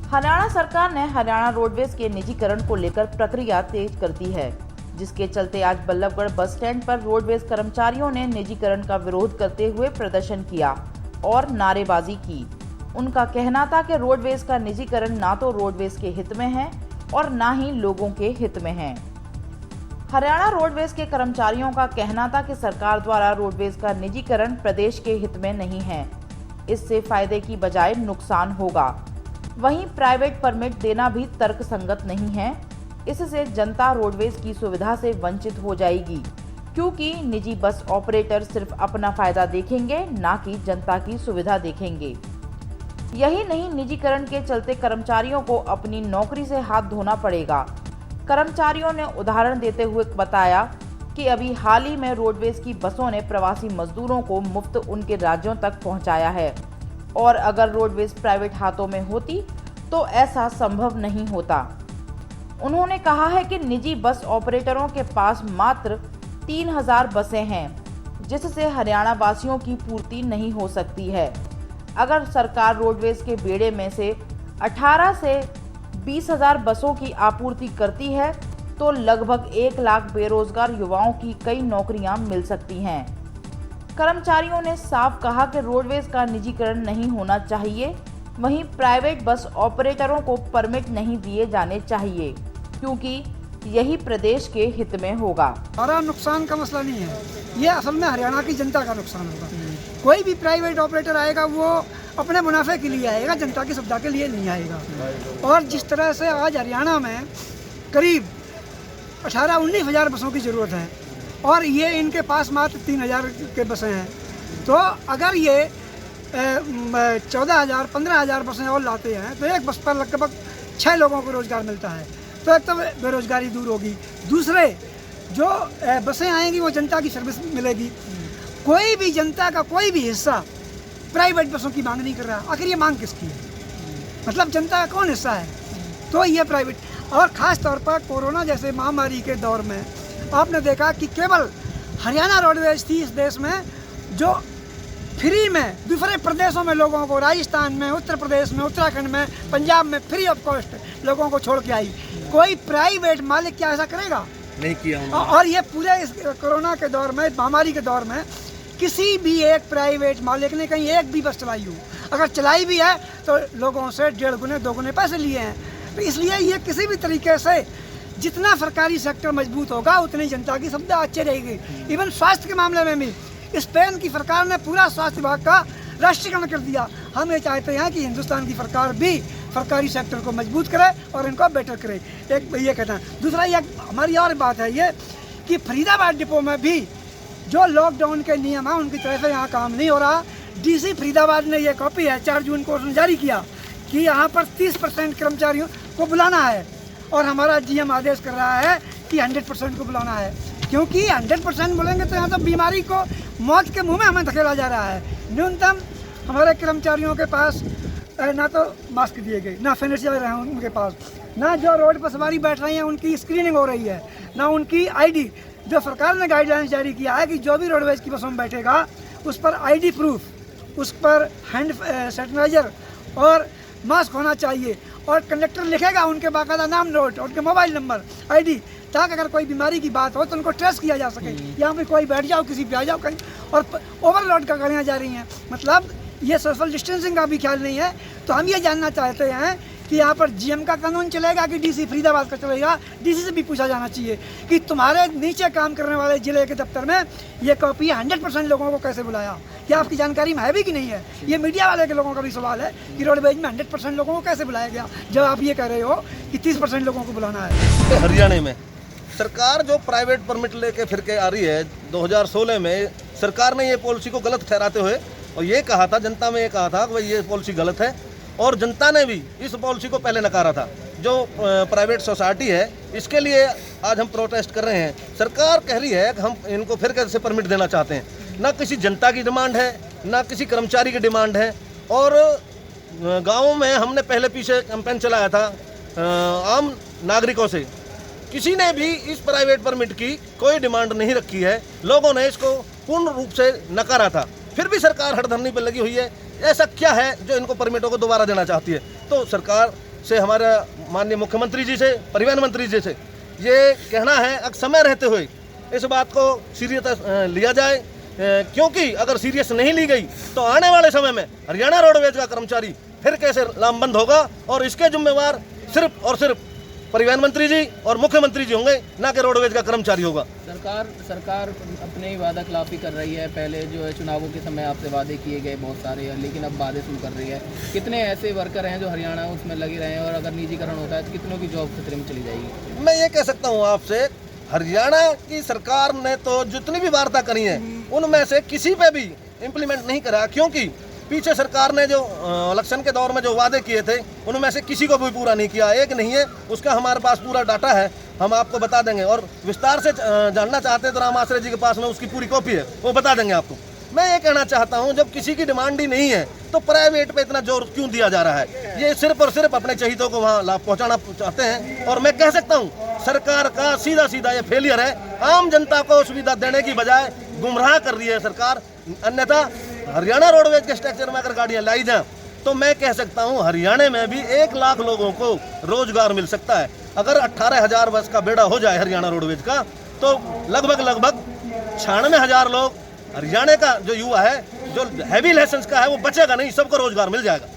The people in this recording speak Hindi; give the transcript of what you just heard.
हरियाणा सरकार ने हरियाणा रोडवेज के निजीकरण को लेकर प्रक्रिया तेज कर दी है, जिसके चलते आज बल्लभगढ़ बस स्टैंड पर रोडवेज कर्मचारियों ने निजीकरण का विरोध करते हुए प्रदर्शन किया और नारेबाजी की। उनका कहना था कि रोडवेज का निजीकरण ना तो रोडवेज के हित में है और ना ही लोगों के हित में है। हरियाणा रोडवेज के कर्मचारियों का कहना था कि सरकार द्वारा रोडवेज का निजीकरण प्रदेश के हित में नहीं है, इससे फायदे की बजाय नुकसान होगा। वहीं प्राइवेट परमिट देना भी तर्कसंगत नहीं है, इससे जनता रोडवेज की सुविधा से वंचित हो जाएगी, क्योंकि निजी बस ऑपरेटर सिर्फ अपना फायदा देखेंगे, ना कि जनता की सुविधा देखेंगे। यही नहीं, निजीकरण के चलते कर्मचारियों को अपनी नौकरी से हाथ धोना पड़ेगा। कर्मचारियों ने उदाहरण देते हुए बताया कि अभी हाल ही में रोडवेज की बसों ने प्रवासी मजदूरों को मुफ्त उनके राज्यों तक पहुंचाया है और अगर रोडवेज प्राइवेट हाथों में होती तो ऐसा संभव नहीं होता। उन्होंने कहा है कि निजी बस ऑपरेटरों के पास मात्र 3000 बसें हैं, जिससे हरियाणा वासियों की पूर्ति नहीं हो सकती है। अगर सरकार रोडवेज के बेड़े में से 18 से 20,000 बसों की आपूर्ति करती है तो लगभग 1 लाख बेरोजगार युवाओं की कई नौकरियां मिल सकती हैं। कर्मचारियों ने साफ कहा कि रोडवेज का निजीकरण नहीं होना चाहिए, वहीं प्राइवेट बस ऑपरेटरों को परमिट नहीं दिए जाने चाहिए, क्योंकि यही प्रदेश के हित में होगा। हमारा नुकसान का मसला नहीं है, ये असल में हरियाणा की जनता का नुकसान होगा। कोई भी प्राइवेट ऑपरेटर आएगा वो अपने मुनाफे के लिए आएगा, जनता की सुविधा के लिए नहीं आएगा। और जिस तरह से आज हरियाणा में करीब 18-19 हज़ार बसों की ज़रूरत है और ये इनके पास मात्र 3000 के बसें हैं, तो अगर ये 14,000-15,000 बसें और लाते हैं तो एक बस पर लगभग 6 लोगों को रोज़गार मिलता है। तो एक तो बेरोजगारी दूर होगी, दूसरे जो बसें आएंगी वो जनता की सर्विस मिलेगी। कोई भी जनता का कोई भी हिस्सा प्राइवेट बसों की मांग नहीं कर रहा। आखिर ये मांग किसकी है? मतलब जनता का कौन हिस्सा है? तो ये प्राइवेट। और ख़ास तौर पर कोरोना जैसे महामारी के दौर में आपने देखा कि केवल हरियाणा रोडवेज थी इस देश में जो फ्री में दूसरे प्रदेशों में लोगों को, राजस्थान में, उत्तर प्रदेश में, उत्तराखंड में, पंजाब में फ्री ऑफ कॉस्ट लोगों को छोड़ के आई। कोई प्राइवेट मालिक क्या ऐसा करेगा? नहीं किया। और ये पूरे इस कोरोना के दौर में, महामारी के दौर में किसी भी एक प्राइवेट मालिक ने कहीं एक भी बस चलाई हो, अगर चलाई भी है तो लोगों से 1.5 गुने 2 गुने पैसे लिए हैं। तो इसलिए ये किसी भी तरीके से जितना सरकारी सेक्टर मजबूत होगा उतनी जनता की सुविधा अच्छी रहेगी। इवन स्वास्थ्य के मामले में भी स्पेन की सरकार ने पूरा स्वास्थ्य विभाग का राष्ट्रीयकरण कर दिया। हम ये चाहते हैं कि हिंदुस्तान की सरकार भी सरकारी सेक्टर को मजबूत करे और इनको बेटर करे। एक ये कहना है। दूसरा ये हमारी और बात है ये कि फरीदाबाद डिपो में भी जो लॉकडाउन के नियम हैं उनकी तरफ से यहाँ काम नहीं हो रहा। डीसी फरीदाबाद ने ये कॉपी है 4 जून को उसने जारी किया कि यहाँ पर 30% कर्मचारियों को बुलाना है और हमारा जीएम आदेश कर रहा है कि 100% को बुलाना है, क्योंकि 100% बोलेंगे तो यहाँ तो बीमारी को मौत के मुंह में हमें धकेला जा रहा है। न्यूनतम हमारे कर्मचारियों के पास ना तो मास्क दिए गए, ना सैनिटाइजर है उनके पास, ना जो रोड पर सवारी बैठ रही है उनकी स्क्रीनिंग हो रही है, ना उनकी आईडी। जो सरकार ने गाइडलाइंस जारी किया है कि जो भी रोडवेज की बसों में बैठेगा उस पर आईडी प्रूफ, उस पर हैंड सैनिटाइजर और मास्क होना चाहिए और कंडक्टर लिखेगा उनके बाकायदा नाम नोट और उनके मोबाइल नंबर, आईडी, ताकि अगर कोई बीमारी की बात हो तो उनको ट्रेस किया जा सके। यहाँ पे कोई बैठ जाओ, किसी पे आ जाओ कहीं, और ओवरलोड का गाड़ियाँ जा रही हैं, मतलब ये सोशल डिस्टेंसिंग का भी ख्याल नहीं है। तो हम ये जानना चाहते हैं कि यहाँ पर जीएम का कानून चलेगा कि डीसी फरीदाबाद का चलेगा? डीसी से भी पूछा जाना चाहिए कि तुम्हारे नीचे काम करने वाले जिले के दफ्तर में ये कॉपी 100% लोगों को कैसे बुलाया? क्या आपकी जानकारी में है भी कि नहीं है? ये मीडिया वाले के लोगों का भी सवाल है कि रोडवेज में 100% लोगों को कैसे बुलाया गया, जब आप ये कह रहे हो कि 30% लोगों को बुलाना है। हरियाणा में सरकार जो प्राइवेट परमिट लेके फिर के आ रही है, 2016 में सरकार ने ये पॉलिसी को गलत ठहराते हुए और ये कहा था, जनता में ये कहा था कि भाई ये पॉलिसी गलत है, और जनता ने भी इस पॉलिसी को पहले नकारा था। जो प्राइवेट सोसाइटी है इसके लिए आज हम प्रोटेस्ट कर रहे हैं। सरकार कह रही है कि हम इनको फिर कैसे परमिट देना चाहते हैं। ना किसी जनता की डिमांड है, ना किसी कर्मचारी की डिमांड है। और गाँव में हमने पहले पीछे कैंपेन चलाया था आम नागरिकों से, किसी ने भी इस प्राइवेट परमिट की कोई डिमांड नहीं रखी है। लोगों ने इसको पूर्ण रूप से नकारा था, फिर भी सरकार हड़धरनी पर लगी हुई है। ऐसा क्या है जो इनको परमिटों को दोबारा देना चाहती है? तो सरकार से, हमारे माननीय मुख्यमंत्री जी से, परिवहन मंत्री जी से ये कहना है अब समय रहते हुए इस बात को सीरियस लिया जाए, क्योंकि अगर सीरियस नहीं ली गई तो आने वाले समय में हरियाणा रोडवेज का कर्मचारी फिर कैसे लामबंद होगा, और इसके जिम्मेवार सिर्फ और सिर्फ परिवहन मंत्री जी और मुख्यमंत्री जी होंगे, ना कि रोडवेज का कर्मचारी होगा। सरकार अपने ही वादा खिलाफी कर रही है। पहले जो है चुनावों के समय आपसे वादे किए गए बहुत सारे हैं, लेकिन अब वादे शुरू कर रही है। कितने ऐसे वर्कर हैं जो हरियाणा उसमें लगे रहे हैं, और अगर निजीकरण होता है तो कितनों की जॉब खतरे में चली जाएगी? मैं ये कह सकता हूँ आपसे, हरियाणा की सरकार ने तो जितनी भी वार्ता करी है उनमें से किसी पे भी इम्प्लीमेंट नहीं करा, क्योंकि पीछे सरकार ने जो इलेक्शन के दौर में जो वादे किए थे उनमें से किसी को भी पूरा नहीं किया। एक नहीं है, उसका हमारे पास पूरा डाटा है, हम आपको बता देंगे, और विस्तार से जानना चाहते हैं तो राम आश्रय जी के पास में उसकी पूरी कॉपी है, वो बता देंगे आपको। मैं ये कहना चाहता हूँ, जब किसी की डिमांड ही नहीं है तो प्राइवेट पे इतना जोर क्यों दिया जा रहा है? ये सिर्फ और सिर्फ अपने चहितों को वहाँ लाभ पहुँचाना चाहते हैं, और मैं कह सकता हूँ सरकार का सीधा सीधा ये फेलियर है। आम जनता को सुविधा देने की बजाय गुमराह कर रही है सरकार। अन्यथा हरियाणा रोडवेज के स्ट्रक्चर में अगर गाड़ियाँ लाई जाएं तो मैं कह सकता हूँ हरियाणा में भी 1 लाख लोगों को रोजगार मिल सकता है। अगर 18,000 बस का बेड़ा हो जाए हरियाणा रोडवेज का, तो लगभग 96,000 लोग हरियाणा का जो युवा है, जो हैवी लाइसेंस का है, वो बचेगा नहीं, सबको रोजगार मिल जाएगा।